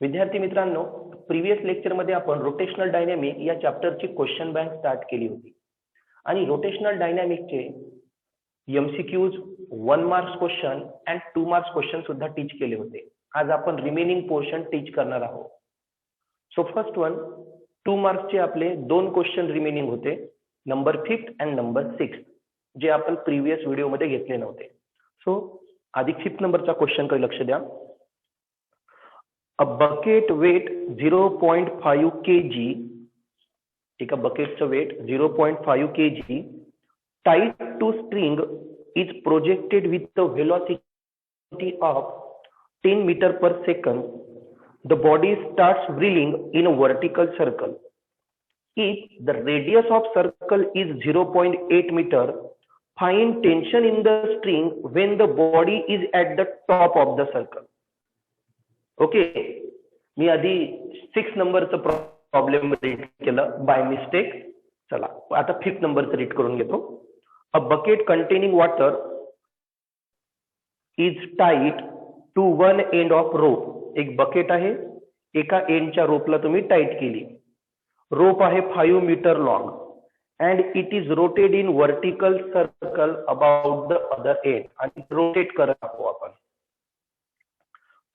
विद्यार्थी मित्रांनो, प्रीवियस लेक्चरमध्ये आपण रोटेशनल डायनॅमिक या चॅप्टरची क्वेश्चन बँक स्टार्ट केली होती आणि रोटेशनल डायनॅमिकचे MCQs 1 marks question and 2 marks question सुद्धा टीच केले होते. आज आपण रिमेनिंग पोर्शन टीच करणार आहोत. सो फर्स्ट वन 2 मार्क्सचे आपले 2 क्वेश्चन रिमेनिंग होते, नंबर 5 अँड नंबर 6, जे आपण प्रीवियस व्हिडिओमध्ये घेतले नव्हते. सो आधी 5 नंबरचा क्वेश्चन कडे लक्ष द्या. A bucket weight 0.5 kg, एका बकेटचं weight 0.5 kg tied to string is projected with a velocity of 10 meter per second. The body starts whirling in a vertical circle. If the radius of circle is 0.8 meter, find tension in the string when the body is at the top of the circle. Okay, मी आधी 6 नंबरचं problem read केलं by mistake. चला आता 5 नंबरचं read करून घेतो. A bucket containing water is tied to one end of rope. एक बकेट आहे, एका एंडच्या रोपला तुम्ही टाईट केली. रोप आहे 5 metre long and it is rotated in vertical circle about the other end. आणि रोटेट करत आहोत आपण.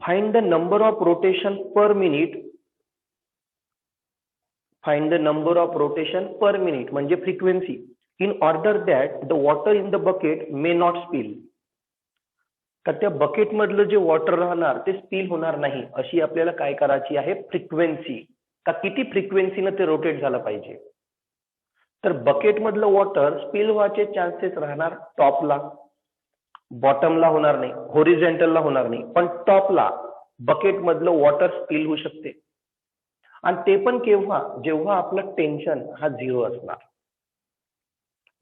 Find the number of rotation per minute. Find the number of rotation per minute म्हणजे frequency in order that the water in the bucket may not spill. का त्या bucket मधलं जे water राहणार ते स्पिल होणार नाही अशी आपल्याला काय करायची आहे, फ्रिक्वेन्सी. का किती फ्रिक्वेन्सीने ते रोटेट झालं पाहिजे. तर बकेट मधलं वॉटर स्पिल व्हायचे चान्सेस राहणार टॉपला, बॉटमला होणार नाही, होरिझॉन्टलला होणार नाही, पण टॉपला बकेट मधलं वॉटर स्पिल होऊ शकते. आणि ते पण केव्हा, जेव्हा आपलं टेन्शन हा 0 असणार.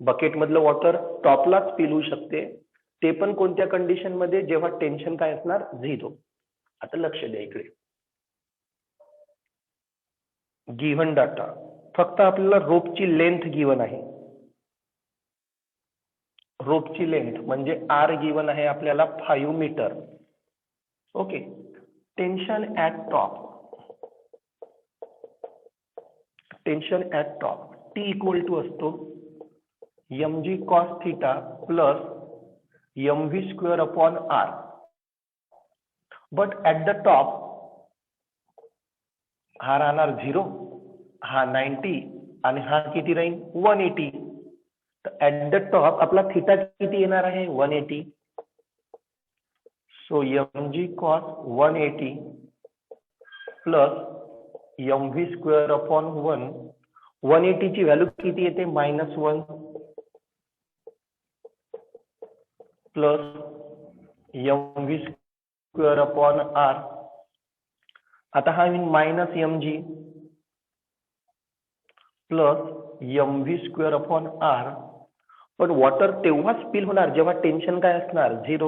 बकेट मधलं वॉटर टॉपला स्पिल होऊ शकते, ते पण कोणत्या कंडिशन मध्ये, जेव्हा टेन्शन काय असणार, 0. आता लक्ष द्या इकडे. गिव्हन डाटा, फक्त आपल्याला रोपची लेंथ गिव्हन आहे. रोपची लेंथ म्हणजे आर गिवन आहे आपल्याला 5 metre. Okay, tension at top. Tension at top T equal to असतो mg cos theta plus mv square upon R. But at the top हा राहणार 0, हा 90 आणि हा किती राहील 180. ऍट द टॉप आपला थीटा किती येणार आहे 180. So mg cos 180 plus mv square upon 1. 180 ची व्हॅल्यू किती येते -1 plus mv square upon r. आता हा -mg plus mv square upon r. पण वॉटर तेव्हा स्पिल होणार जेव्हा टेन्शन काय असणार 0.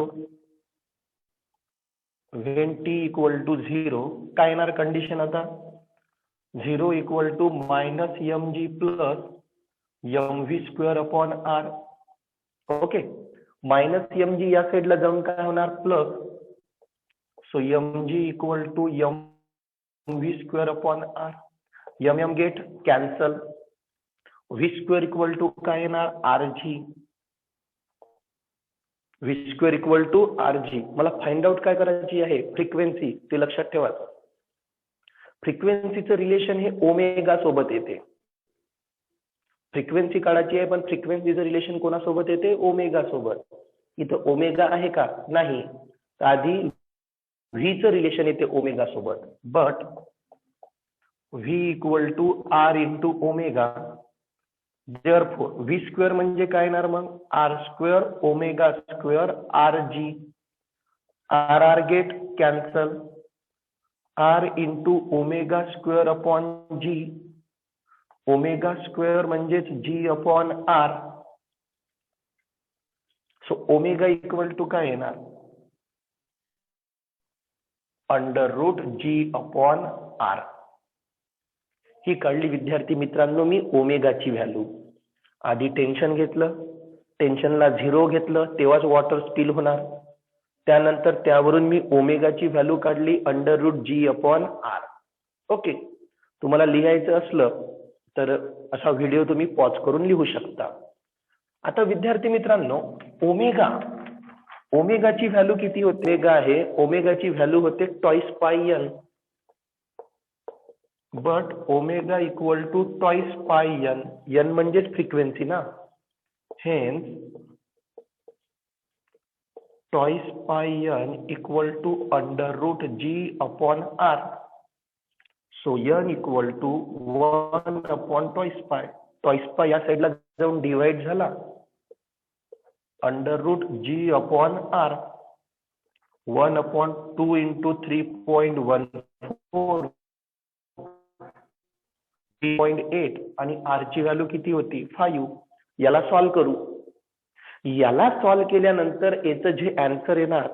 व्हेन t इक्वल टू 0 काय येणार कंडिशन आता 0 equal to -mg plus mv square upon r. Okay, -mg या साईडला जाऊन काय होणार plus. So mg equal to mv square upon r. mm get cancel. v square equal to काय येणार rg. v square equal to rg. मला find out काय करायची आहे, फ्रिक्वेन्सी. ते लक्षात ठेवा. फ्रिक्वेन्सीचं रिलेशन हे ओमेगा सोबत येते. फ्रिक्वेन्सी काढायची आहे, पण फ्रिक्वेन्सीचं रिलेशन कोणासोबत येते, ओमेगा सोबत. इथं ओमेगा आहे का, नाही. तर आधी v चं रिलेशन येते ओमेगा सोबत. But v equal to r into omega. Therefore v square म्हणजे काय येणार मग r square omega square rg. r get cancel. r into omega square upon g. Omega square म्हणजेच g upon r. So omega equal to काय येणार √g upon r. ही काढली विद्यार्थी मित्रांनो मी ओमेगाची व्हॅल्यू. आधी टेन्शन घेतलं, टेन्शनला 0 घेतलं तेव्हाच वॉटर स्पिल होणार. त्यानंतर त्यावरून मी ओमेगाची व्हॅल्यू काढली √g/r. ओके, तुम्हाला लिहायचं असलं तर असा व्हिडिओ तुम्ही पॉज करून लिहू शकता. आता विद्यार्थी मित्रांनो, ओमेगाची व्हॅल्यू किती होते? आहे ओमेगाची व्हॅल्यू होते twice pi n, but omega equal to twice pi n. n म्हणजेच फ्रिक्वेन्सी ना, hence twice pi n equal to √g/r. So n equal to 1 twice pi. Twice pi या साईडला जाऊन डिवाइड झाला, √g/r. 1/2 into 3.14 3.8 आणि r ची value किती होती? 5. याला सॉल्व करू. याला सॉल्व केल्यानंतर याचं जे आन्सर येणार,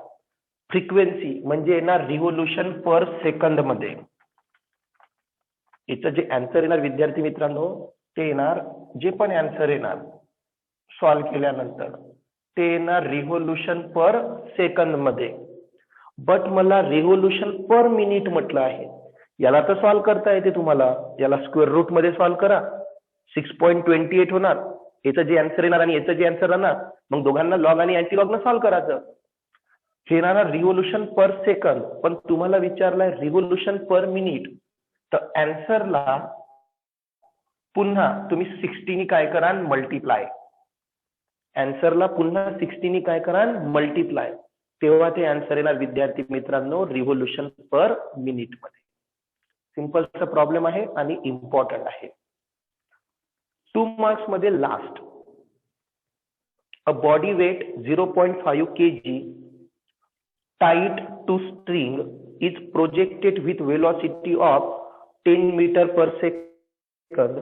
फ्रिक्वेन्सी म्हणजे येणार रिव्होल्यूशन पर सेकंद मध्ये. याचं जे आन्सर येणार विद्यार्थी मित्रांनो, ते येणार, जे पण आन्सर येणार सॉल्व केल्यानंतर ते येणार रिव्होल्यूशन पर सेकंद मध्ये. बट मला रिव्होल्यूशन पर मिनिट म्हटलं आहे. याला तर सॉल्व करता येते तुम्हाला. याला स्क्वेअर रूट मध्ये सॉल्व करा, 6.28 होणार. याचं जे आन्सर येणार आणि याचं जे आन्सर राहणार, मग दोघांना लॉग आणि अँटीलॉग न सॉल्व करायचं. हे येणार रिव्होल्यूशन पर सेकंद, पण तुम्हाला विचारलाय रिव्होल्यूशन पर मिनिट. तर आन्सरला पुन्हा तुम्ही 60 काय करा? मल्टिप्लाय. आन्सरला पुन्हा 60 काय करा? मल्टिप्लाय. तेव्हा ते आन्सर येणार विद्यार्थी मित्रांनो रिव्होल्यूशन पर मिनिट मध्ये. सिंपलचा प्रॉब्लेम आहे आणि इम्पॉर्टंट आहे. 2 मार्क्स मध्ये last. A body weight 0.5 kg tied to string is projected with velocity of 10 meter per second.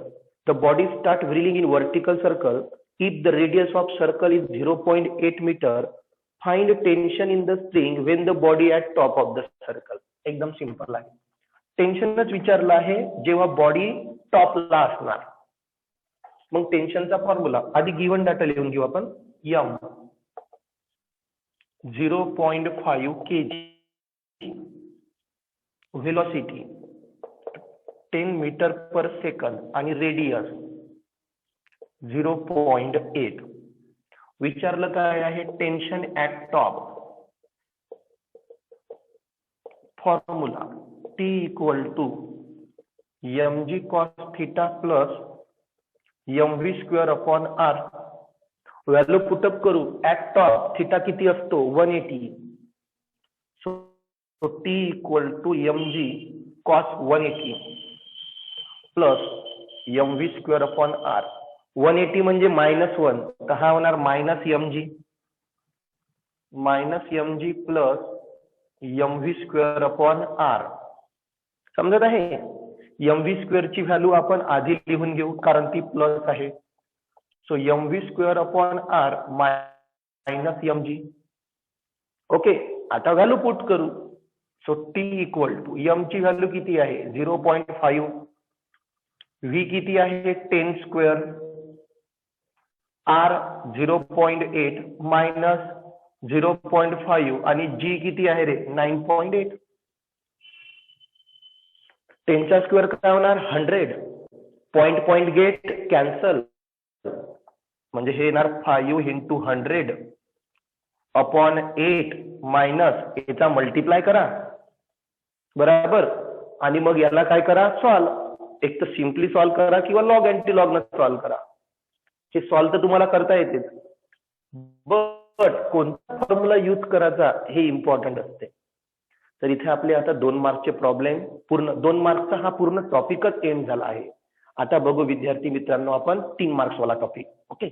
The body start whirling in vertical circle. If the radius of circle is 0.8 meter, find tension in the string when the body at top of the circle. एकदम simple आहे. टेन्शनच विचारलं आहे जेव्हा body टॉपला असणार. मग टेन्शनचा फॉर्म्युला आधी गिवन डाटा लिहून घेऊ आपण. m 0.5 kg, velocity 10 metre per second आणि रेडियस 0.8. विचारलं काय आहे? Tension at top. Formula T equal to mg cos theta plus mv²/r. Value put up करू. ऍट टॉप थीटा किती असतो? 180. So T equal to mg cos 180 plus mv²/r. 180 म्हणजे -1, तर हा होणार -mg प्लस mv²/r. समजत आहे? mv² ची व्हॅल्यू आपण आधी लिहून घेऊ कारण ती प्लस आहे. So mv²/r -mg. ओके, आता व्हॅल्यू पुट करू. So T equal to m ची व्हॅल्यू किती आहे? 0.5. v किती आहे? 10². r 0.8 मायनस 0.5 आणि g किती आहे रे? 9.8. 10 चा स्क्वेअर काय होणार? 100. पॉइंट गेट कॅन्सल, म्हणजे हे येणार 5 into 100/8 मायनस याचा मल्टिप्लाय करा, बरोबर. आणि मग याला काय करा? सॉल्व. एक तर सिम्पली सॉल्व करा किंवा लॉग अँटीलॉग न सॉल्व करा. हे सॉल्व तर तुम्हाला करता येते, बट कोणता फॉर्म्युला यूज करायचा हे इम्पॉर्टंट असते. तर इथे आपले आता 2 मार्कचे प्रॉब्लेम पूर्ण, 2 मार्कचा हा पूर्ण टॉपिकच एंड झाला आहे. आता बघू विद्यार्थी मित्रांनो आपण 3 मार्क्स वाला टॉपिक. ओके,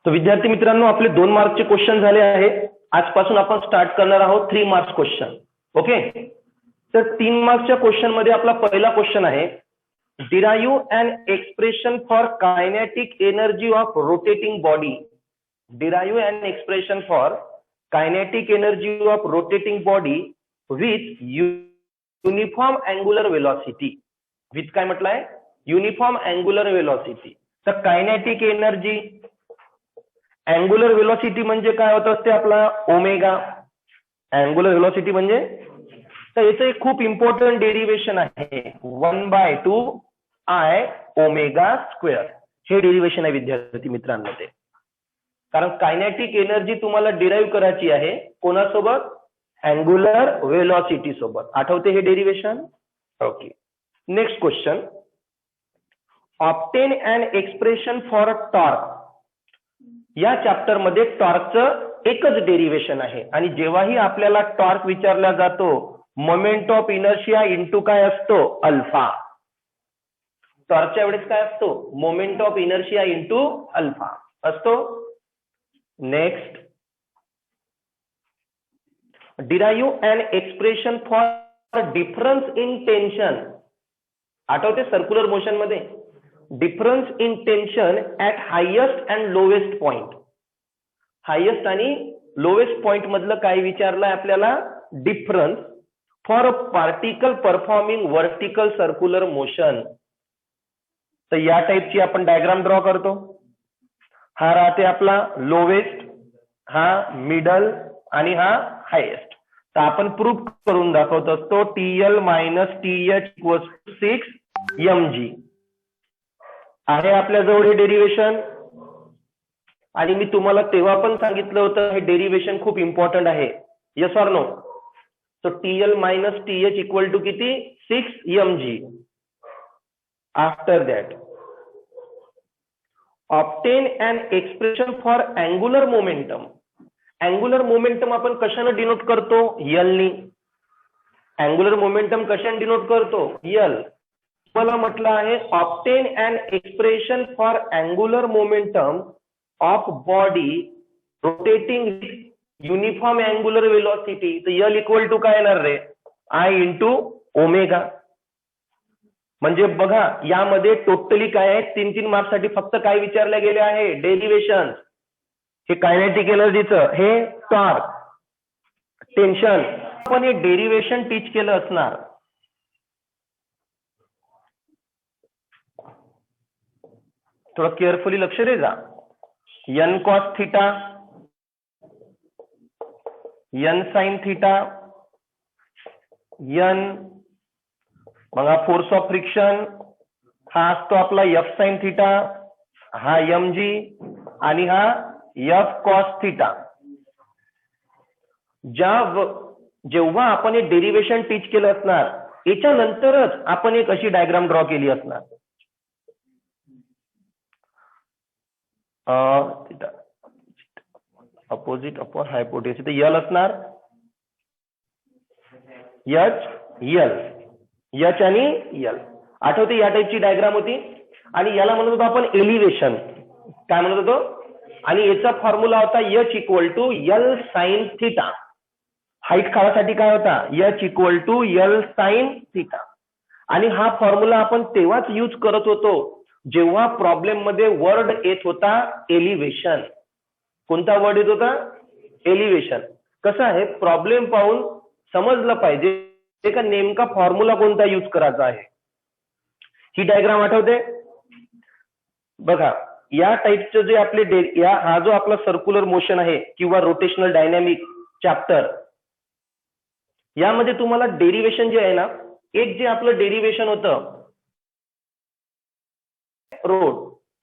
तर विद्यार्थी मित्रांनो आपले 2 मार्कचे क्वेश्चन झाले आहे. आजपासून आपण स्टार्ट करणार आहोत 3 मार्क्स क्वेश्चन. ओके, तर 3 मार्क्सच्या क्वेश्चन मध्ये आपला पहिला क्वेश्चन आहे, derive an expression for kinetic energy of rotating body. Derive an expression for kinetic energy of rotating body with uniform angular velocity. With काय म्हटलंय? Uniform angular velocity. तर kinetic energy angular velocity म्हणजे काय होत असते आपला omega. Angular velocity म्हणजे, तर याचं एक खूप इम्पॉर्टंट डेरिवेशन आहे 1/2 I ओमेगा स्क्वेअर. हे डेरिवेशन आहे विद्यार्थी मित्रांनो ते. कारण कायनेटिक एनर्जी तुम्हाला डिराईव्ह करायची आहे कोणासोबत? अँग्युलर व्हेलॉसिटी सोबत. आठवते हे derivation? Okay. Next question. Obtain an expression for torque. या चॅप्टर मध्ये टॉर्कचं एकच डेरिवेशन आहे आणि जेव्हाही आपल्याला टॉर्क विचारला जातो मोमेंट ऑफ इनर्शिया इंटू काय असतो? अल्फा. टॉर्कच्या वेळेस काय असतो? Moment of inertia into alpha असतो. Next. Derive an expression for difference in tension. आठवते सर्क्युलर मोशन मध्ये difference in tension at highest and lowest point. Highest आणि लोएस्ट पॉइंट मधलं काय विचारलंय आपल्याला? Difference for a particle performing vertical circular motion. तर या टाईपची आपण डायग्राम ड्रॉ करतो. हा राहते आपला लोवेस्ट, हा मिडल आणि हा हायेस्ट. तर आपण प्रूफ करून दाखवत असतो TL minus TH equals 6 mg आहे आपल्याजवळ हे डेरिवेशन. आणि मी तुम्हाला तेव्हा पण सांगितलं होतं हे डेरिवेशन खूप इम्पॉर्टंट आहे. Yes or no? So TL minus TH equal to किती? 6 mg. After that obtain an expression for angular momentum. Angular momentum आपण कशाने डिनोट करतो? L नी. अँग्युलर मोमेंटम कशाने डिनोट करतो? L. मला म्हटलं आहे obtain an expression for angular momentum of body rotating uniform angular velocity. तर L इक्वल टू काय येणार रे? I into omega. म्हणजे बघा यामध्ये टोटली काय आहे? 3 मार्क्स साठी फक्त काय विचारले गेले आहे? डेरिवेशन. हे कायनेटिक एनर्जीचं, हे टॉर्क, टेन्शन. आपण हे डेरिवेशन टीच केलं असणार. थोडं केअरफुली लक्ष दे जा. N cos theta, N sine theta, N, मग हा फोर्स ऑफ फ्रिक्शन हा असतो आपला F साइन थिटा, हा mg आणि हा F कॉस थिटा. जेव्हा आपण हे डेरिवेशन टीच केलं असणार याच्यानंतरच आपण एक अशी डायग्राम ड्रॉ केली असणार. Opposite upon हायपोटेन्यूस. तर L असणार H आणि L. आठवते या टाईपची डायग्राम होती. आणि याला म्हणत होतो आपण एलिव्हेशन. काय म्हणत होतो? आणि याचा फॉर्म्युला होता H equal to L sine theta. Height काढायसाठी काय होता? H equal to L sine theta. आणि हा फॉर्म्युला आपण तेव्हाच यूज करत होतो जेव्हा प्रॉब्लेम मध्ये वर्ड येत होता एलिव्हेशन. कोणता वर्ड येत होता? एलिव्हेशन. कसं आहे प्रॉब्लेम पाहून समजलं पाहिजे का नेमका फॉर्म्युला कोणता यूज करायचा आहे. ही डायग्राम आठवते? बघा या टाईपचं जे आपले हा जो आपला सर्क्युलर मोशन आहे किंवा रोटेशनल डायनॅमिक चॅप्टर, यामध्ये तुम्हाला डेरिवेशन जे आहे ना, एक जे आपलं डेरिवेशन होतं रोड,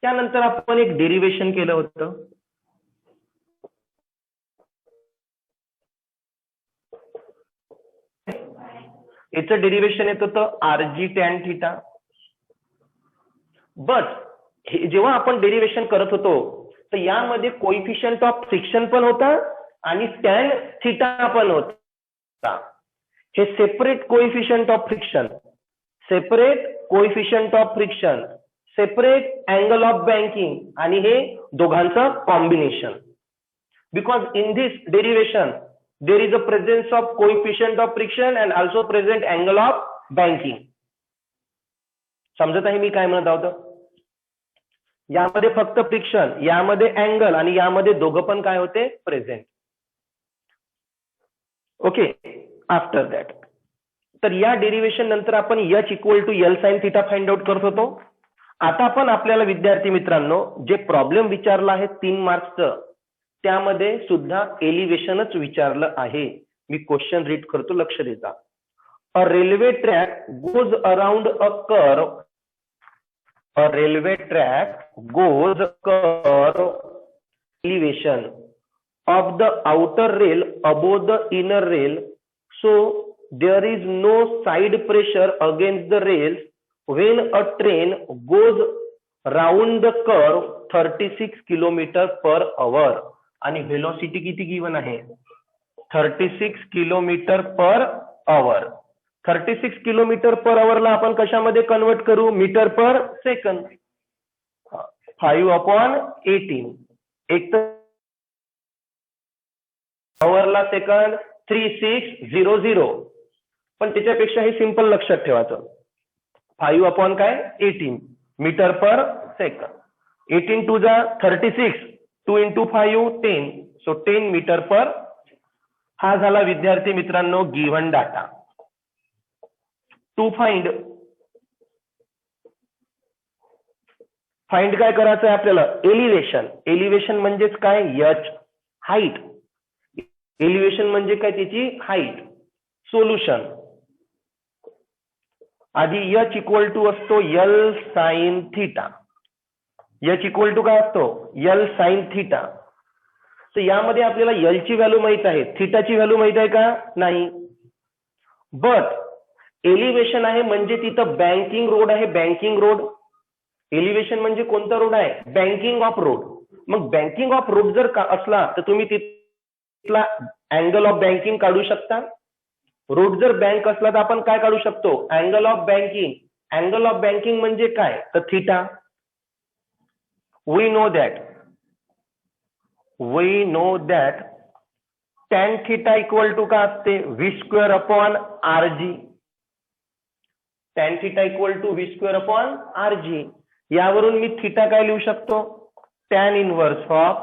त्यानंतर आपण एक डेरिवेशन केलं होतं याचं डेरिवेशन येत होतं RG टॅन थिटा. बट जेव्हा आपण डेरिवेशन करत होतो तर यामध्ये कोइफिशियंट ऑफ फ्रिक्शन पण होता आणि टॅन थिटा पण होता. हे separate coefficient of friction, separate coefficient of friction, separate angle of banking आणि हे दोघांचं combination. Because in this derivation there is a presence of coefficient of friction and also present angle of banking. समजत आहे मी काय म्हणत आहोत? यामध्ये फक्त फ्रिक्शन, यामध्ये अँगल आणि यामध्ये दोघं पण काय होते? प्रेझेंट. ओके. आफ्टर दॅट तर या डेरिवेशन नंतर आपण H equal to L sine theta find out करत होतो. आता पण आपल्याला विद्यार्थी मित्रांनो जे प्रॉब्लेम विचारला आहे 3 मार्क्सचं त्यामध्ये सुद्धा एलिव्हेशनच विचारलं आहे. मी क्वेश्चन रीड करतो, लक्ष देता. A railway track goes around a curve. A railway track goes curve elevation of the outer rail above the inner rail, so there is no side pressure against the rails when a train goes round the curve 36 km/h. आणि velocity किती given आहे? 36 km/h. 36 km/h ला आपण कशामध्ये convert करू? Metre per second. 5/18. एक तर आवरला सेकंद 3600. पण त्याच्यापेक्षा हे सिंपल लक्षात ठेवायचं. 5/18 मीटर पर सेकंद. 18 टू जा 36, 2 into 5 10, सो 10 मीटर पर. हा झाला विद्यार्थी मित्रांनो गिव्हन डाटा. टू फाइंड काय करायचं आहे आपल्याला? एलिव्हेशन. एलिव्हेशन म्हणजेच काय? H height. एलिव्हेशन म्हणजे काय? त्याची हाईट. सोल्युशन आधी एच इक्वल टू असतो L sine theta. H equal to काय असतो? L sine theta. तर यामध्ये आपल्याला एल ची व्हॅल्यू माहित आहे, थिटाची व्हॅल्यू माहित आहे का? नाही. बट एलिव्हेशन आहे म्हणजे तिथं बँकिंग रोड आहे. Banking road. एलिव्हेशन म्हणजे कोणता रोड आहे? Banking of road. मग बँकिंग ऑफ रोड जर का असला तर तुम्ही तिथला अँगल ऑफ बँकिंग काढू शकता. रोड जर बँक असला तर आपण काय काढू शकतो? Angle of banking. Angle of banking म्हणजे काय? तर theta. We know that tan theta equal to काय असते? v²/rg. tan theta equal to v²/rg. यावरून मी थिटा काय लिहू शकतो? tan inverse of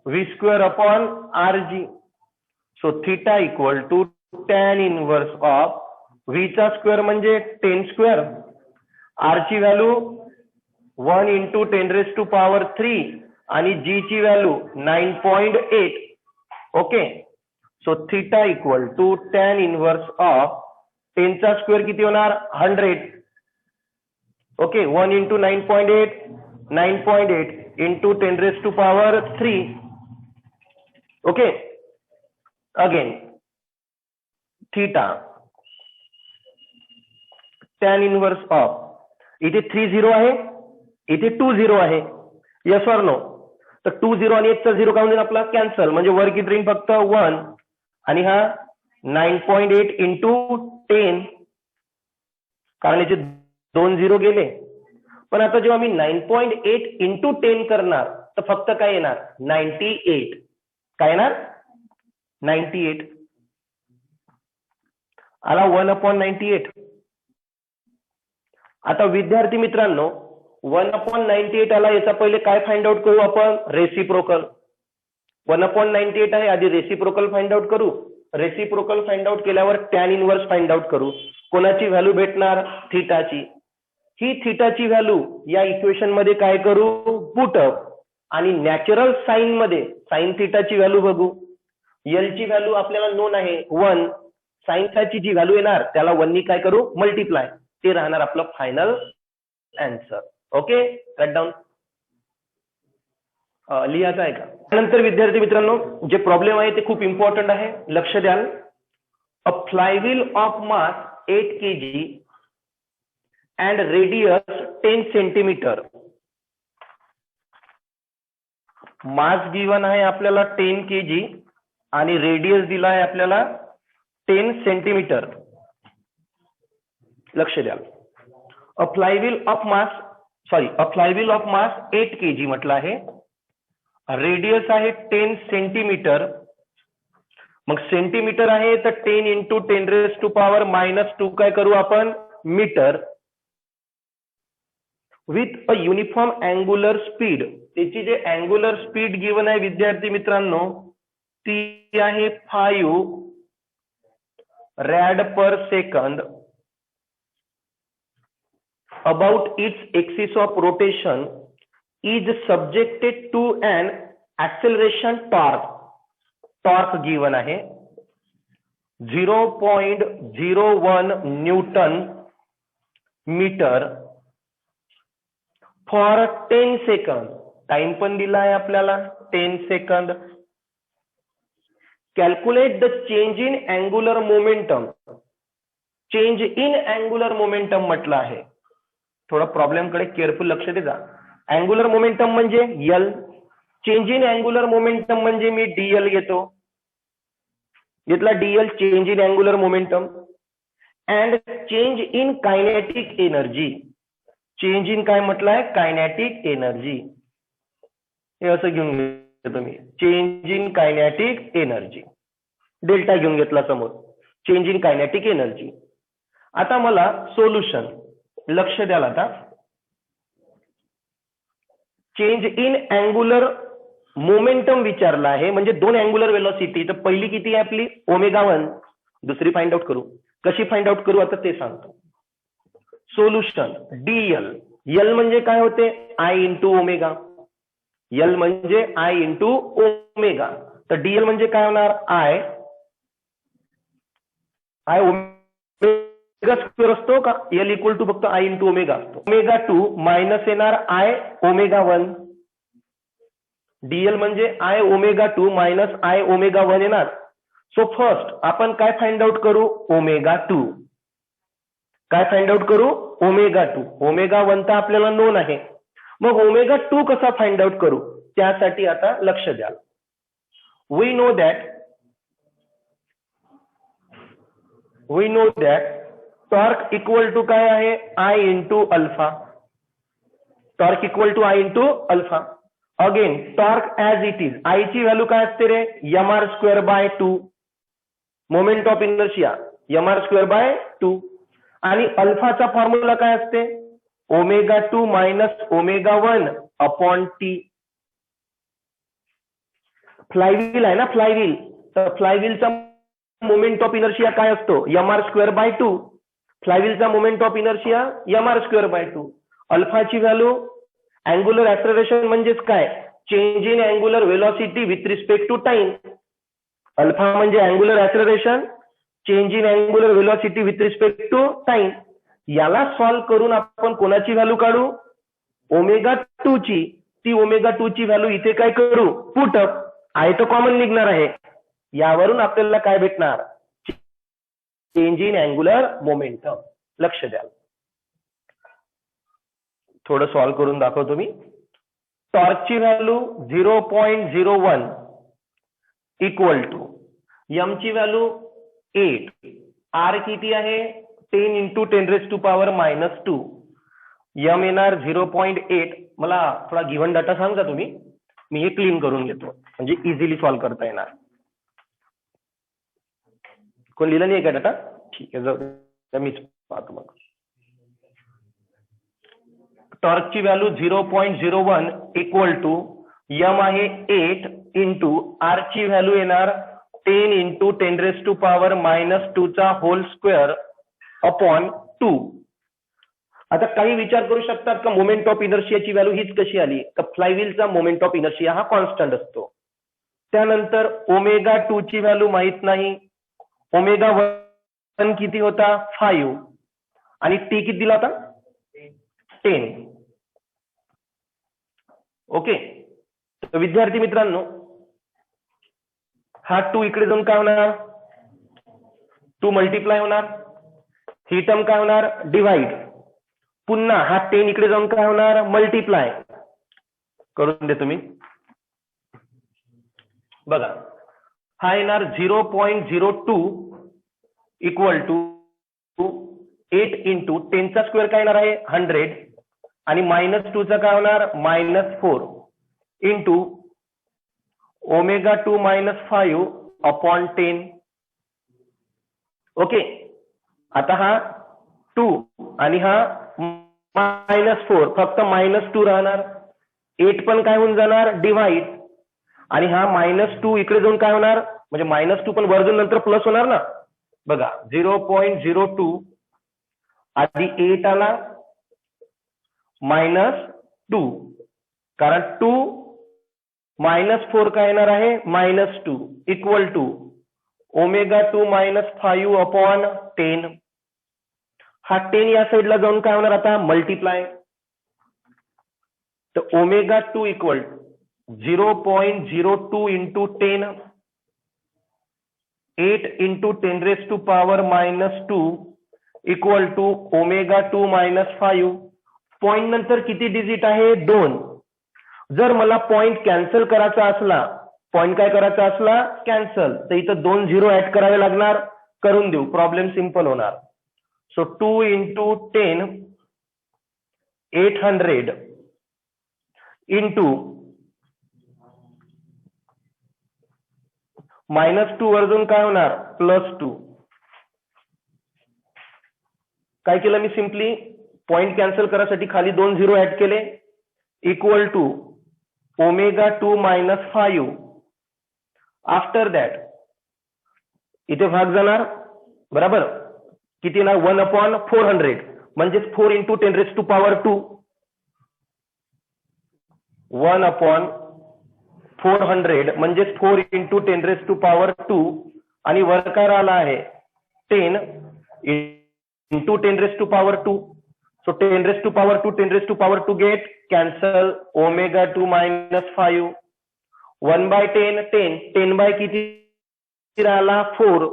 v²/rg. So theta equal to tan inverse of v चा स्क्वेअर म्हणजे 10². r ची व्हॅल्यू 1 × 10⁻³ आणि g ची value 9.8. Okay. So theta equal to tan inverse of 10 चा स्क्वेअर किती होणार? 100. Okay. 1 × 9.8, 9.8 × 10⁻³. Okay. Again theta tan inverse of, इथे 30 आहे, इथे 20 आहे. Yes or no? तर 20 आणि 1 चा 0 काय होईल आपला? कॅन्सल. म्हणजे वर किती राहील? फक्त 1. आणि हा 9.8 × 10, कारण याचे 2 0 गेले. पण आता जेव्हा मी 9.8 × 10 करणार तर फक्त काय येणार? 98. काय येणार? 98. आला 1/98. आता विद्यार्थी मित्रांनो 1/98 आला, याचा पहिले काय फाइंड आउट करू आपण? रेसिप्रोकल. 1/98 आहे, आधी रेसिप्रोकल फाइंड आउट करू. रेसिप्रोकल फाइंड आउट केल्यावर tan इनवर्स फाइंड आउट करू. कोणाची व्हॅल्यू भेटणार? थिटाची. ही थिटाची व्हॅल्यू या इक्वेशन मध्ये काय करू? Put up. आणि नॅचरल साइन मध्ये साइन थिटाची व्हॅल्यू बघू. एल ची व्हॅल्यू आपल्याला नोन आहे 1. साइन थिटाची जी व्हॅल्यू येणार त्याला 1 नी काय करू? मल्टिप्लाय. ते राहणार आपलं final answer. Okay. Right down. लिहायचं आहे का? त्यानंतर विद्यार्थी मित्रांनो जे प्रॉब्लेम आहे ते खूप इम्पॉर्टंट आहे, लक्ष द्याल. A flywheel of mass 8 kg and radius 10 centimetre. Mass given आहे आपल्याला 10 kg आणि रेडियस दिला आहे आपल्याला 10 सेंटीमीटर. लक्ष द्याल. A flywheel of mass 8 kg म्हटलं आहे. रेडियस आहे 10 सेंटीमीटर. मग सेंटीमीटर आहे तर 10 × 10⁻⁻² काय करू आपण? Metre. With a uniform angular speed. त्याची जे अँग्युलर स्पीड गिवन आहे विद्यार्थी मित्रांनो ती आहे 5 rad/सेकंद. about its axis of rotation is subjected to an acceleration torque given आहे 0.01 न्यूटन मीटर फॉर 10 सेकंद. टाइम पण दिला आहे आपल्याला 10 सेकंद. Calculate the change in angular momentum. Change in angular momentum म्हटलं आहे. थोडा प्रॉब्लेम कडे केअरफुल लक्ष द्या. अँग्युलर मोमेंटम म्हणजे L, change in angular momentum म्हणजे मी डीएल घेतो. घेतला d L, change in angular momentum. And change in kinetic energy. Change in काय म्हटलंय? Kinetic energy. हे असं घेऊन घेतो मी, change in kinetic energy. Delta घेऊन घेतला समोर, चेंज इन कायनेटिक एनर्जी. आता मला सोल्युशन लक्ष द्याल. आता चेंज इन अँग्युलर मोमेंटम विचारला आहे, म्हणजे दोन अँग्युलर वेलोसिटी. तर पहिली किती आहे आपली? ω1. दुसरी फाइंड आउट करू. कशी फाइंड आउट करू आता ते सांगतो. Solution Diehl. एल म्हणजे काय होते? I into omega. एल म्हणजे आय इंटू ओमेगा. तर डीएल म्हणजे काय होणार? आय ओमेगा स्क्वेअर असतो का? एल इक्वल टू फक्त आय इंटू ओमेगा असतो. ω2 मायनस येणार आय ω1. डीएल म्हणजे आय ω2 मायनस आय ω1 येणार. सो फर्स्ट आपण काय फाइंड आउट करू? ω2. काय फाइंड आउट करू? ω2. ω1 तर आपल्याला नोन आहे. मग ω2 कसा फाइंड आउट करू? त्यासाठी आता लक्ष द्या. We know that torque equal to काय आहे? I into alpha. Torque equal to I into alpha. Again torque as it is. I ची व्हॅल्यू काय असते रे? mr²/2. Moment of inertia mr²/2. आणि अल्फाचा फॉर्म्युला काय असते? ω2 मायनस ω1 अपॉन टी. फ्लायव्हील आहे ना, फ्लायव्हील. तर फ्लायव्हीलचा मोमेंट ऑफ इनर्शिया काय असतो? mr²/2. फ्लायव्हीलचा मोमेंट ऑफ इनर्शिया mr²/2. अल्फाची व्हॅल्यू अँग्युलर ऍक्सेलरेशन म्हणजेच काय? Change in angular velocity with respect to time. Alpha म्हणजे angular acceleration, change in angular velocity with respect to time. याला solve करून आपण कोणाची व्हॅल्यू काढू? ω2 ची. ती ω2 ची व्हॅल्यू इथे काय करू? Put up. आय तर कॉमन निघणार आहे. यावरून आपल्याला काय भेटणार? Change in angular momentum. लक्ष द्या. थोडं सॉल्व्ह करून दाखवतो मी. टॉर्कची व्हॅल्यू 0.01 इक्वल टू एम ची व्हॅल्यू 8. आर किती आहे? 10 इंटू 10⁻⁻². एम येणार 0.8. मला थोडा गिव्हन डाटा सांगा तुम्ही, मी हे क्लीन करून घेतो म्हणजे इझिली सॉल्व्ह करता येणार. कोण लिहिलं नाही का डाटा? ठीक आहे, जाऊ मीच पाहतो. मग टॉर्कची व्हॅल्यू 0.01 इक्वल टू एम आहे 8 इंटू आर ची व्हॅल्यू येणार 10 इंटू 10⁻⁻² चा होल स्क्वेअर अपॉन 2. आता काही विचार करू शकतात का मोमेंट ऑफ इनर्शियाची व्हॅल्यू हीच कशी आली? तर फ्लायव्हीलचा मोमेंट ऑफ इनर्शिया हा कॉन्स्टंट असतो. त्यानंतर ω2 ची व्हॅल्यू माहित नाही. ω1 किती होता? 5. आणि टी किती दिला होता? 10. ओके. तर विद्यार्थी मित्रांनो, हा 2 इकडे जाऊन काय होणार? 2 मल्टिप्लाय होणार. ही टर्म काय होणार? डिवाइड. पुन्हा हा 10 इकडे जाऊन काय होणार? मल्टिप्लाय. करून देतो मी. बघा, हा येणार 0.02 इक्वल टू 8 इंटू 10 चा स्क्वेअर काय येणार आहे? 100. आणि -2 चा काय होणार? -4 इंटू ω2 मायनस 5 अपॉन 10. ओके. आता हा 2 आणि हा -4, फक्त -2 राहणार. 8 पण काय होऊन जाणार? डिवाइड. आणि हा -2 इकडे जाऊन काय होणार? म्हणजे -2 पण वर जाऊन नंतर प्लस होणार ना. बघा, 0.02 आधी 8 आला -2, कारण 2 -4 काय येणार आहे -2 इक्वल टू ω2 - 5/10. हा 10 या साईडला जाऊन काय होणार आता मल्टिप्लाय. तर ω2 equal 0.02 into 10 8 into 10⁻⁻² equal to ω2 - 5. Point नंतर किती डिजिट आहे 2. जर मला पॉइंट कॅन्सल करायचा असला, पॉइंट काय करायचा असला कॅन्सल, तर इथं 2 0 ऍड करावे लागणार. करून देऊ, प्रॉब्लेम सिंपल होणार. सो 2 इंटू 10 800 इंटू -2 वरून काय होणार +2. काय केलं मी सिम्पली पॉइंट कॅन्सल करायसाठी खाली 2 0 ऍड केले इक्वल टू ω2 - 5. आफ्टर दॅट इथे भाग जाणार बरोबर. किती ना 1/400 म्हणजे 4 इंटू 10⁻². 1/400 म्हणजे 4 इंटू 10⁻². आणि वर काय राहिला आहे 10 into 10⁻². So 10⁻² 10⁻² get cancel ω2 - 5. 1/10 10 10 by किती राहिला 4.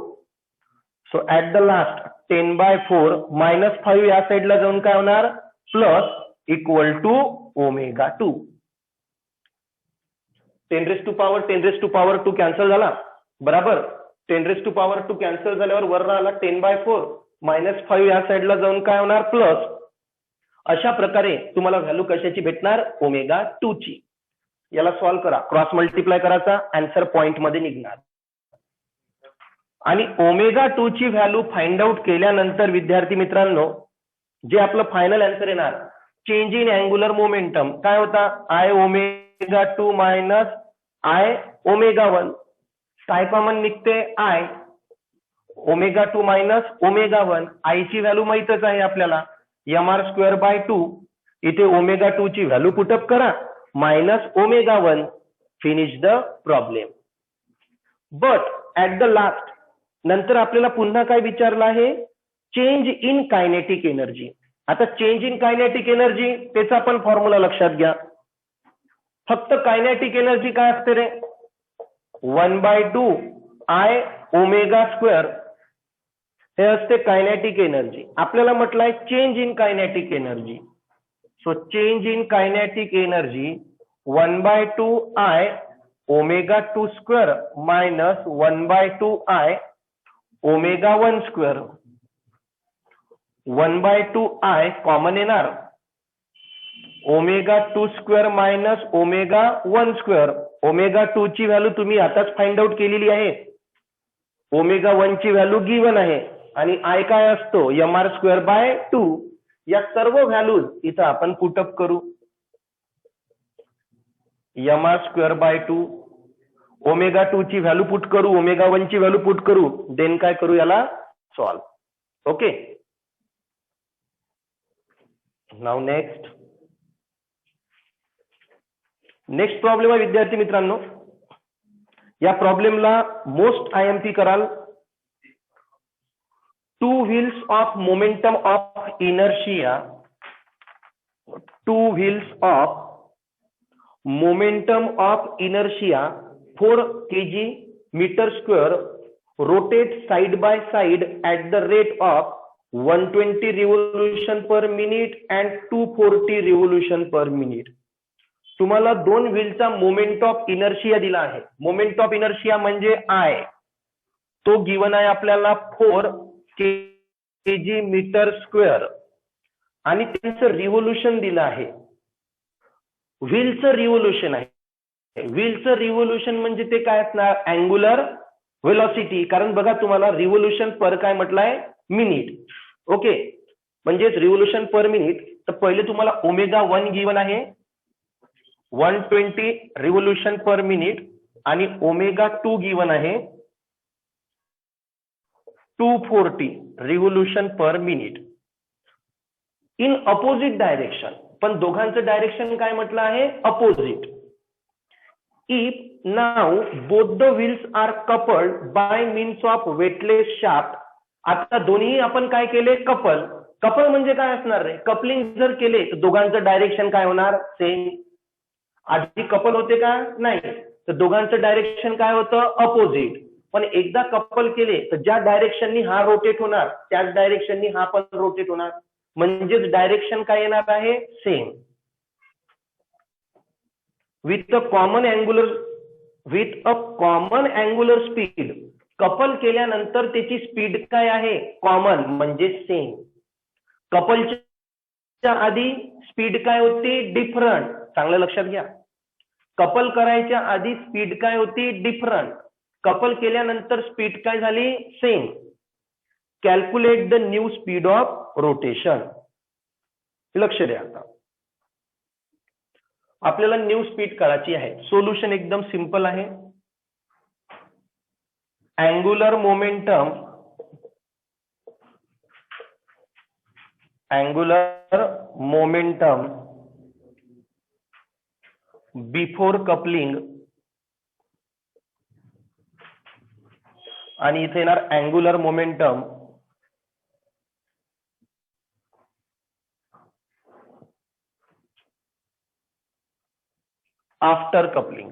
सो ऍट द लास्ट 10/4 -5 या साईडला जाऊन काय होणार प्लस इक्वल टू ω2. 10⁻² कॅन्सल झाला बरोबर. 10⁻² कॅन्सल झाल्यावर वर राहिला 10/4 -5 या साईडला जाऊन काय होणार प्लस. अशा प्रकारे तुम्हाला व्हॅल्यू कशाची भेटणार ω2 ची. याला सॉल्व्ह करा, क्रॉस मल्टिप्लाय करायचा, आन्सर पॉइंट मध्ये निघणार. आणि ω2 ची व्हॅल्यू फाइंड आउट केल्यानंतर विद्यार्थी मित्रांनो जे आपलं फायनल आन्सर येणार चेंज इन अँग्युलर मोमेंटम काय होता I ω2 I ω1. काय कॉमन निघते I ω2 ω1. I ची व्हॅल्यू माहितच आहे आपल्याला mr²/2. इथे ω2 ची व्हॅल्यू पुटअप करा -ω1. Finish the problem. But at the last नंतर आपल्याला पुन्हा काय विचारलं आहे चेंज इन कायनेटिक एनर्जी. आता चेंज इन कायनेटिक एनर्जी त्याचा पण फॉर्म्युला लक्षात घ्या. फक्त कायनेटिक एनर्जी काय असते रे 1/2 I ω². हे असते कायनेटिक एनर्जी. आपल्याला म्हटलंय change in kinetic energy. So change in kinetic energy 1/2 I ω2² - 1/2 I ω1². 1/2 I common येणार ω2² - ω1². ω2 ची व्हॅल्यू तुम्ही आताच फाइंड आउट केलेली आहे. ω1 ची व्हॅल्यू गिवन आहे आणि I काय असतो mr²/2. या सर्व व्हॅल्यूज इथं आपण पुटअप करू. mr²/2 ω2 ची व्हॅल्यू पुट करू, ω1 ची व्हॅल्यू पुट करू, देन काय करू याला सॉल्व. ओके. नाव नेक्स्ट प्रॉब्लेम आहे विद्यार्थी मित्रांनो. या प्रॉब्लेमला मोस्ट IMP कराल. 2 wheels of momentum of inertia 2 wheels of momentum of inertia 4 kg/m² rotate side by side at the rate of 120 revolution per minute and 240 revolution per minute. तुम्हाला 2 व्हीलचा moment of inertia दिला आहे. Moment of inertia म्हणजे I. तो given आहे आपल्याला 4 kg/m² आणि त्यांचं revolution दिलं आहे. व्हीलचं रिव्होल्यूशन आहे. व्हीलचं रिव्होल्यूशन म्हणजे ते काय असणार अँग्युलर व्हेलॉसिटी. कारण बघा तुम्हाला रिव्होल्यूशन पर काय म्हटलंय मिनिट. ओके. म्हणजेच रिव्होल्यूशन पर मिनिट. तर पहिले तुम्हाला ω1 गिवन आहे 120 रिव्होल्यूशन पर मिनिट आणि ω2 गिवन आहे 240 revolution per minute in opposite direction. पण दोघांचं डायरेक्शन काय म्हटलं आहे opposite. If now both the wheels are coupled by means of weightless shaft. आता दोन्ही आपण काय केले, कपल. कपल म्हणजे काय असणार रे, कपलिंग जर केले तर दोघांचं डायरेक्शन काय होणार, सेम. आधी कपल होते का, नाही, तर दोघांचं डायरेक्शन काय होतं, अपोजिट. पण एकदा कपल केले तर ज्या डायरेक्शननी हा रोटेट होणार त्याच डायरेक्शननी हा पण रोटेट होणार, म्हणजेच डायरेक्शन काय येणार आहे, same. With a common angular speed. Couple केल्यानंतर त्याची स्पीड काय आहे, कॉमन म्हणजे सेम. कपलच्या आधी स्पीड काय होती, डिफरंट. चांगलं लक्षात घ्या, कपल करायच्या आधी स्पीड काय होती, डिफरंट. कपल केल्यानंतर स्पीड काय झाली, same. Calculate the new speed of rotation. लक्ष द्या, आता आपल्याला न्यू स्पीड काढायची आहे. सोल्युशन एकदम सिंपल आहे. अँग्युलर मोमेंटम बिफोर कपलिंग आणि इथे येणार angular momentum after coupling.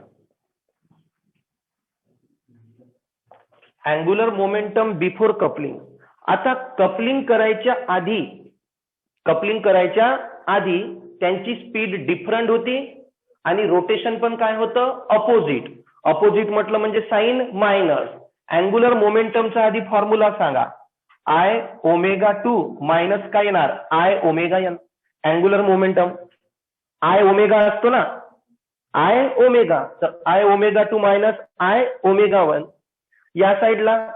Angular momentum before coupling. आता कपलिंग करायच्या आधी त्यांची स्पीड डिफरंट होती आणि रोटेशन पण काय होतं, अपोजिट. अपोजिट म्हटलं म्हणजे साइन मायनस. अँग्युलर मोमेंटमचा आधी फॉर्म्युला सांगा, आय ओमेगा 2 मायनस काय येणार, I omega N. Angular momentum I omega असतो ना, आय ओमेगा, तर I omega 2 minus I omega 1. या साईडला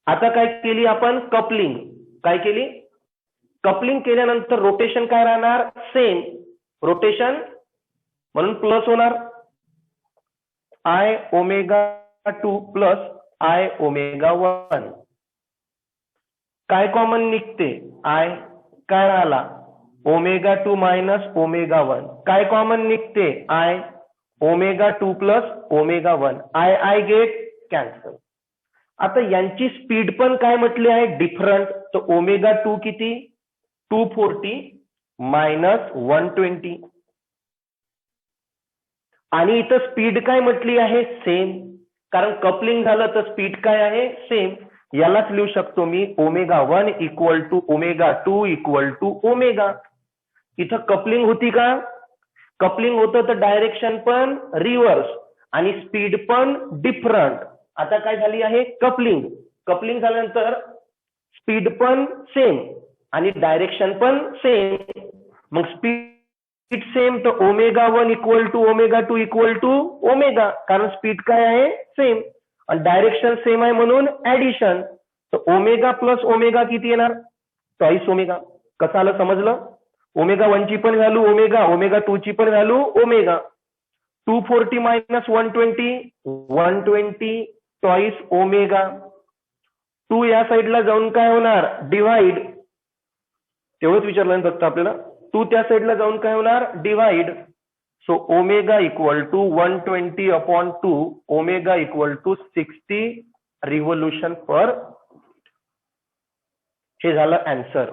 आता काय केली आपण, कपलिंग. काय केली, कपलिंग केल्यानंतर रोटेशन काय राहणार, सेम. रोटेशन म्हणून प्लस होणार, I omega 2 plus I omega 1. काय कॉमन निघते, आय. काय राहिला, ओमेगा 2 मायनस ओमेगा 1. काय कॉमन निघते, I. Omega 2 plus omega 1. I get cancel. आता यांची स्पीड पण काय म्हटली आहे, डिफरंट. तर ओमेगा 2 किती, 240 मायनस 120. आणि इथं स्पीड काय म्हटली आहे, सेम. कारण कपलिंग झालं तर स्पीड काय आहे, सेम. यालाच लिहू शकतो मी, omega 1 equal to omega 2 equal to omega. इथं कपलिंग होती का, कपलिंग होतं तर डायरेक्शन पण रिव्हर्स आणि स्पीड पण डिफरंट. आता काय झाली आहे, कपलिंग. कपलिंग झाल्यानंतर स्पीड पण सेम आणि डायरेक्शन पण सेम. मग स्पीड सेम, तर omega 1 equal to omega 2 equal to omega, कारण स्पीड काय आहे, सेम आणि डायरेक्शन सेम आहे म्हणून ऍडिशन. तर ओमेगा प्लस ओमेगा किती येणार, ट्वाइस ओमेगा. कसं आलं, समजलं. ओमेगा 1 ची पण व्हॅल्यू ओमेगा, ओमेगा 2 ची पण value omega. 240 minus 120 twice omega. 2 या साईडला जाऊन काय होणार, डिवाइड. तेवढंच विचारलं फक्त आपल्याला, 2 त्या साईडला जाऊन काय होणार, divide. So omega equal to 120 upon 2, omega equal to 60 revolution per. हे झालं आन्सर.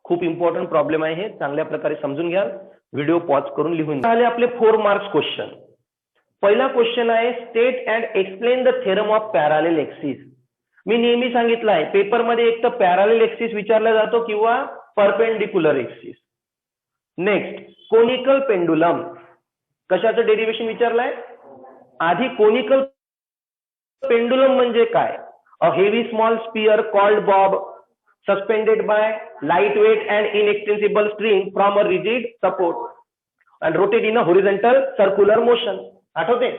खूप इम्पॉर्टंट प्रॉब्लेम आहे हे, चांगल्या प्रकारे समजून घ्या. व्हिडिओ पॉज करून लिहून घ्या. आपले 4 मार्क्स क्वेश्चन. पहिला क्वेश्चन आहे, state and explain the theorem of parallel axis. मी नेहमी सांगितलं आहे, पेपरमध्ये एक तर पॅरालेल एक्सिस विचारला जातो किंवा perpendicular axis. Next, conical pendulum. कशाचं डेरिव्हेशन विचारलंय, आधी कोनिकल पेंडुलम म्हणजे काय, a heavy small sphere called bob suspended by lightweight and inextensible string from a rigid support and rotate in a horizontal circular motion. आठवते,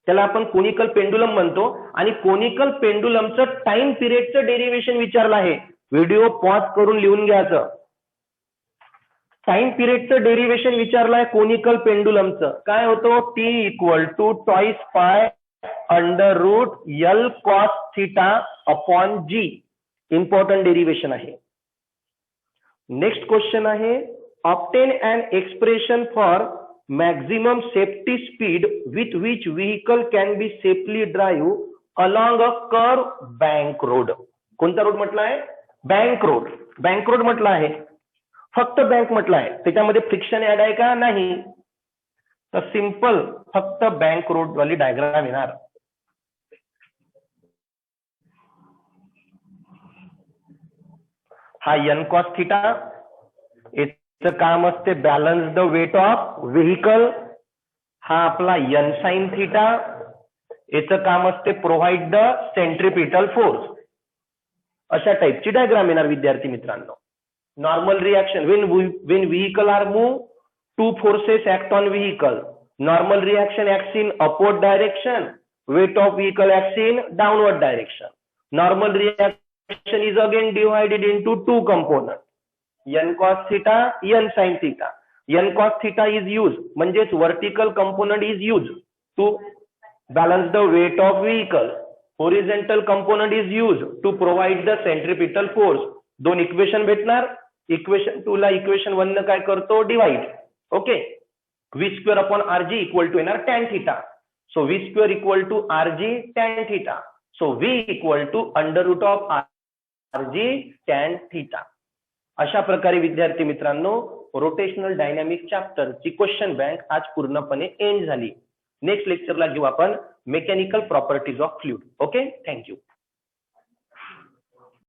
त्याला आपण conical pendulum म्हणतो. आणि कोनिकल पेंडुलमचं टाइम पिरियडचं डेरिव्हेशन विचारलं आहे. व्हिडिओ पॉज करून लिहून घ्यायचं. टाइम पिरियडचं डेरिव्हेशन विचारलंय कोनिकल पेंडुलमचं. काय होतं, T equal to twice pi under root L cos theta upon G. Important derivation आहे. नेक्स्ट क्वेश्चन आहे, obtain an expression for maximum safety speed with which vehicle can be safely drive along a curve bank road. कोणता road म्हटला आहे? Bank road. Bank road म्हटलं आहे, फक्त bank म्हटलं आहे, त्याच्यामध्ये फ्रिक्शन ऍड आहे का? नाही. तर सिंपल फक्त बँक रोड वाली डायग्राम येणार. हा एन कॉस थिटा, याचं काम असते balance the weight of vehicle. हा आपला एन साइन थिटा, याचं काम असते प्रोव्हाइड द सेंट्रिपिटल फोर्स. अशा टाइपची डायग्राम येणार विद्यार्थी मित्रांनो. Normal reaction when vehicle are moved, two forces act on vehicle. Normal reaction acts in upward direction, weight of vehicle acts in downward direction. Normal reaction is again divided into two components, n cos theta, n sin theta. n cos theta is used, म्हणजेच vertical component is used to balance the weight of vehicle. Horizontal component is used to provide the centripetal force. दोन equation भेटणार. Equation 2 ला equation 1 न काय करतो? Divide. Okay. V square upon R G equal to येणार tan theta. So V square equal to R G tan theta. So V equal to under root of R G tan theta. अशा प्रकारे विद्यार्थी मित्रांनो rotational dynamic चॅप्टरची question bank आज पूर्णपणे end झाली. Next लेक्चरला घेऊ आपण mechanical properties of fluid. Okay, thank you.